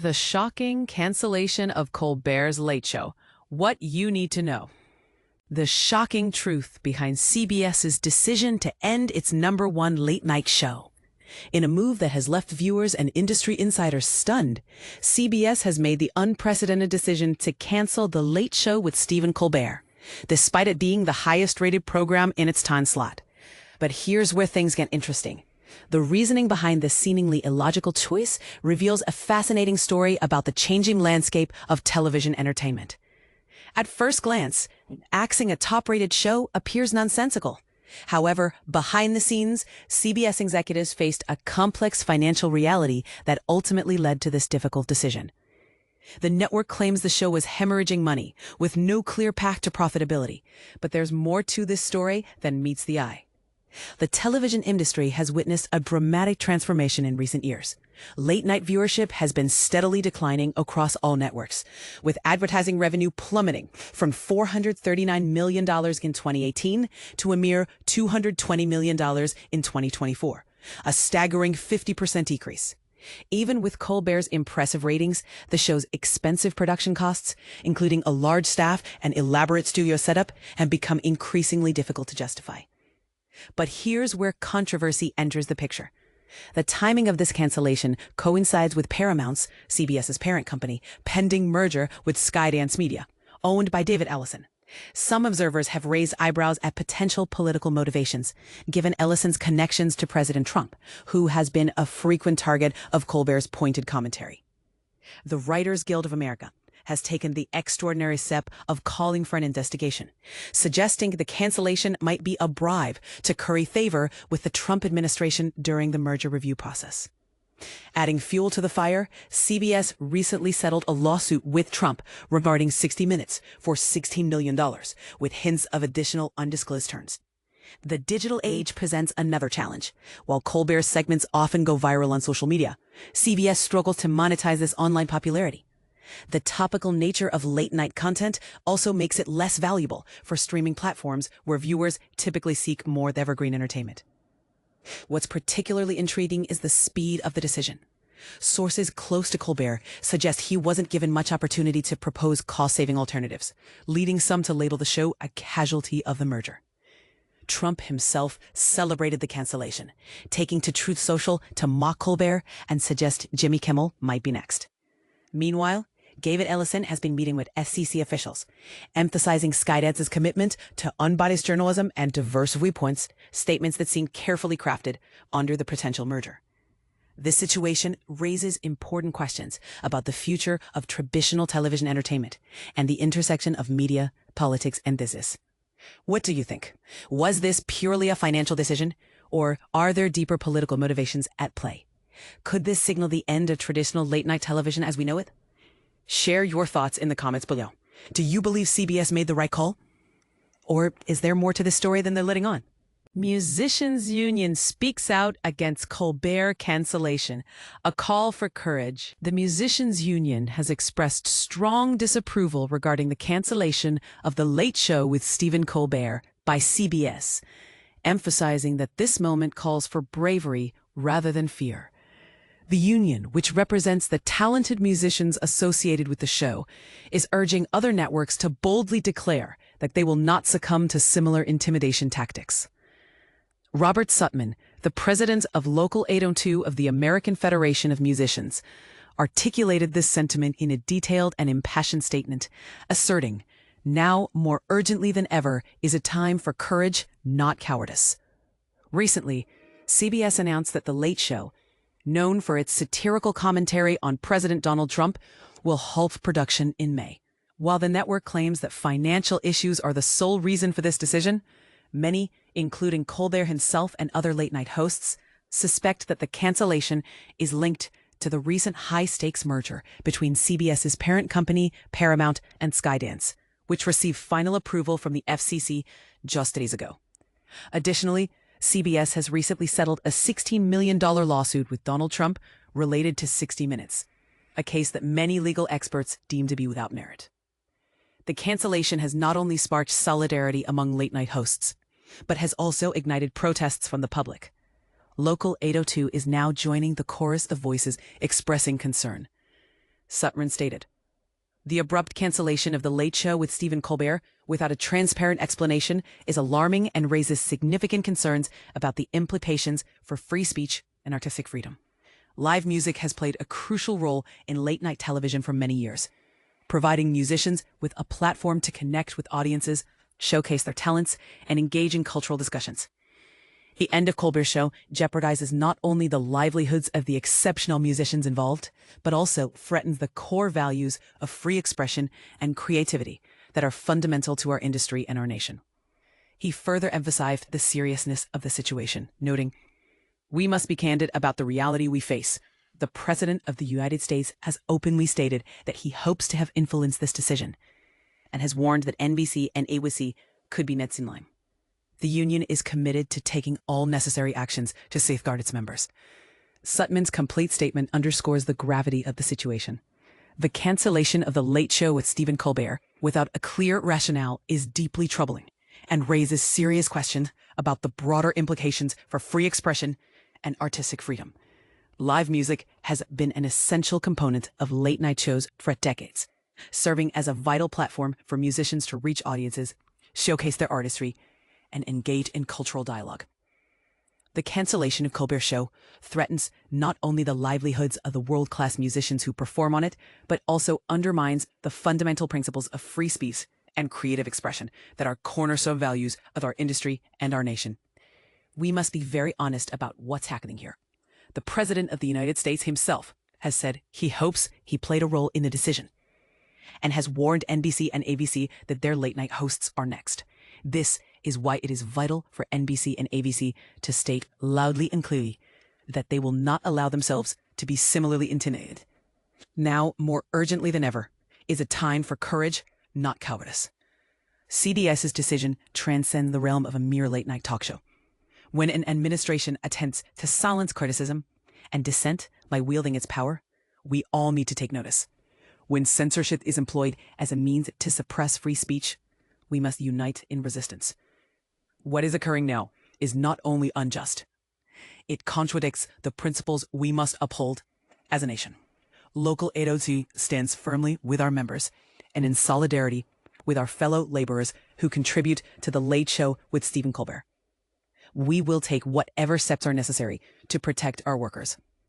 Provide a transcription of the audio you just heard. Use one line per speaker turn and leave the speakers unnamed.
The shocking cancellation of Colbert's Late Show. What you need to know. The shocking truth behind CBS's decision to end its #1 late-night show. In a move that has left viewers and industry insiders stunned, CBS has made the unprecedented decision to cancel The Late Show with Stephen Colbert, despite it being the highest-rated program in its time slot. But here's where things get interesting. The reasoning behind this seemingly illogical choice reveals a fascinating story about the changing landscape of television entertainment. At first glance, axing a top-rated show appears nonsensical. However, behind the scenes, CBS executives faced a complex financial reality that ultimately led to this difficult decision. The network claims the show was hemorrhaging money, with no clear path to profitability. But there's more to this story than meets the eye. The television industry has witnessed a dramatic transformation in recent years. Late-night viewership has been steadily declining across all networks, with advertising revenue plummeting from $439 million in 2018 to a mere $220 million in 2024, a staggering 50% decrease. Even with Colbert's impressive ratings, the show's expensive production costs, including a large staff and elaborate studio setup, have become increasingly difficult to justify. But here's where controversy enters the picture. The timing of this cancellation coincides with Paramount's, CBS's parent company, pending merger with Skydance Media, owned by David Ellison. Some observers have raised eyebrows at potential political motivations, given Ellison's connections to President Trump, who has been a frequent target of Colbert's pointed commentary. The Writers Guild of America has taken the extraordinary step of calling for an investigation, suggesting the cancellation might be a bribe to curry favor with the Trump administration during the merger review process. Adding fuel to the fire, CBS recently settled a lawsuit with Trump regarding 60 Minutes for $16 million, with hints of additional undisclosed terms. The digital age presents another challenge. While Colbert's segments often go viral on social media, CBS struggles to monetize this online popularity. The topical nature of late-night content also makes it less valuable for streaming platforms where viewers typically seek more evergreen entertainment. What's particularly intriguing is the speed of the decision. Sources close to Colbert suggest he wasn't given much opportunity to propose cost-saving alternatives, leading some to label the show a casualty of the merger. Trump himself celebrated the cancellation, taking to Truth Social to mock Colbert and suggest Jimmy Kimmel might be next. Meanwhile, David Ellison has been meeting with FCC officials, emphasizing Skydance's commitment to unbiased journalism and diverse viewpoints, statements that seem carefully crafted under the potential merger. This situation raises important questions about the future of traditional television entertainment and the intersection of media, politics, and business. What do you think? Was this purely a financial decision, or are there deeper political motivations at play? Could this signal the end of traditional late-night television as we know it? Share your thoughts in the comments below. Do you believe CBS made the right call? Or is there more to this story than they're letting on? Musicians Union speaks out against Colbert cancellation, a call for courage. The Musicians Union has expressed strong disapproval regarding the cancellation of The Late Show with Stephen Colbert by CBS, emphasizing that this moment calls for bravery rather than fear. The union, which represents the talented musicians associated with the show, is urging other networks to boldly declare that they will not succumb to similar intimidation tactics. Robert Suttmann, the president of Local 802 of the American Federation of Musicians, articulated this sentiment in a detailed and impassioned statement, asserting, "Now, more urgently than ever, is a time for courage, not cowardice." Recently, CBS announced that The Late Show, known for its satirical commentary on President Donald Trump, will halt production in May. While the network claims that financial issues are the sole reason for this decision, many, including Colbert himself and other late-night hosts, suspect that the cancellation is linked to the recent high-stakes merger between CBS's parent company, Paramount, and Skydance, which received final approval from the FCC just days ago. Additionally, CBS has recently settled a $16 million lawsuit with Donald Trump related to 60 Minutes, a case that many legal experts deem to be without merit. The cancellation has not only sparked solidarity among late-night hosts, but has also ignited protests from the public. Local 802 is now joining the chorus of voices expressing concern. Suttmann stated. The abrupt cancellation of The Late Show with Stephen Colbert without a transparent explanation is alarming and raises significant concerns about the implications for free speech and artistic freedom. Live music has played a crucial role in late-night television for many years, providing musicians with a platform to connect with audiences, showcase their talents, and engage in cultural discussions. The end of Colbert's show jeopardizes not only the livelihoods of the exceptional musicians involved, but also threatens the core values of free expression and creativity that are fundamental to our industry and our nation. He further emphasized the seriousness of the situation, noting, "We must be candid about the reality we face. The President of the United States has openly stated that he hopes to have influenced this decision and has warned that NBC and ABC could be next in line. The union is committed to taking all necessary actions to safeguard its members." Suttmann's complete statement underscores the gravity of the situation. The cancellation of The Late Show with Stephen Colbert without a clear rationale is deeply troubling and raises serious questions about the broader implications for free expression and artistic freedom. Live music has been an essential component of late-night shows for decades, serving as a vital platform for musicians to reach audiences, showcase their artistry, and engage in cultural dialogue. The cancellation of Colbert's show threatens not only the livelihoods of the world-class musicians who perform on it, but also undermines the fundamental principles of free speech and creative expression that are cornerstone values of our industry and our nation. We must be very honest about what's happening here. The President of the United States himself has said he hopes he played a role in the decision and has warned NBC and ABC that their late-night hosts are next. This is why it is vital for NBC and ABC to state loudly and clearly that they will not allow themselves to be similarly intimidated. Now, more urgently than ever, is a time for courage, not cowardice. CBS's decision transcends the realm of a mere late-night talk show. When an administration attempts to silence criticism and dissent by wielding its power, we all need to take notice. When censorship is employed as a means to suppress free speech, we must unite in resistance. What is occurring now is not only unjust, it contradicts the principles we must uphold as a nation. Local 802 stands firmly with our members and in solidarity with our fellow laborers who contribute to The Late Show with Stephen Colbert. We will take whatever steps are necessary to protect our workers.